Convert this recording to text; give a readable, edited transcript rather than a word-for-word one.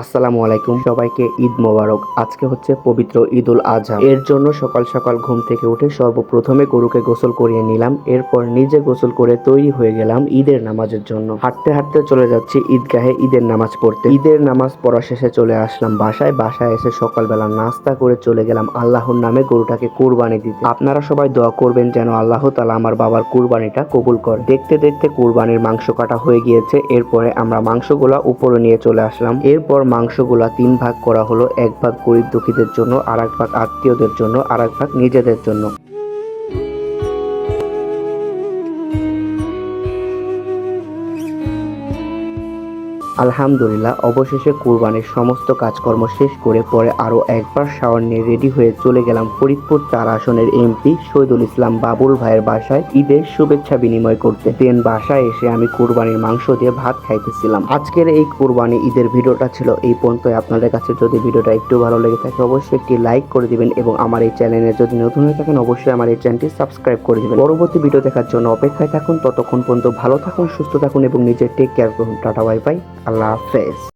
আসসালামু আলাইকুম, সবাইকে ঈদ মোবারক। আজকে হচ্ছে পবিত্র ঈদুল আজহা। এর জন্য সকাল সকাল ঘুম থেকে উঠে সর্বপ্রথমে গরুকে গোসল করিয়ে নিলাম। এরপর নিজে গোসল করে তৈরি হয়ে গেলাম ঈদের নামাজের জন্য। হাঁটতে হাঁটতে চলে যাচ্ছি ঈদগাহে ঈদের নামাজ পড়তে। ঈদের নামাজ পড়া শেষে চলে আসলাম বাসায় এসে সকালবেলা নাস্তা করে চলে গেলাম আল্লাহর নামে গরুটাকে কুরবানি দিতে। আপনারা সবাই দোয়া করবেন যেন আল্লাহ তাআলা আমার বাবার কুরবানিটা কবুল করে। দেখতে দেখতে কুরবানির মাংস কাটা হয়ে গিয়েছে। এরপরে আমরা মাংসগুলা উপরে নিয়ে চলে আসলাম। এরপর মাংসগুলা 3 ভাগ করা হলো। 1 ভাগ গরিব দুঃখীদের জন্য, আর 1 ভাগ আত্মীয়দের জন্য, আর 1 ভাগ নিজেদের জন্য। আলহামদুলিল্লাহ, অবশেষে কুরবানির সমস্ত কাজকর্ম শেষ করে পরে আরো একবার শাওয়ার নিয়ে রেডি হয়ে চলে গেলাম ফরিদপুর 4 আসনের এমপি শহীদুল ইসলাম বাবুল ভাইয়ের বাসায় ঈদের শুভেচ্ছা বিনিময় করতে। দেন বাসায় এসে আমি কুরবানির মাংস দিয়ে ভাত খাইতেছিলাম। আজকের এই কুরবানি ঈদের ভিডিওটা ছিল এই পর্যন্তই। আপনাদের কাছে যদি ভিডিওটা একটু ভালো লেগে থাকে অবশ্যই একটি লাইক করে দিবেন এবং আমার এই চ্যানেলে যদি নতুন হয়ে থাকেন অবশ্যই আমার এই চ্যানেলটি সাবস্ক্রাইব করে দিবেন। পরবর্তী ভিডিও দেখার জন্য অপেক্ষায় থাকুন। ততক্ষণ পর্যন্ত ভালো থাকুন, সুস্থ থাকুন এবং নিজের টেক কেয়ার করুন। টাটা, বাই বাই, আল্লাহ হাফেজ।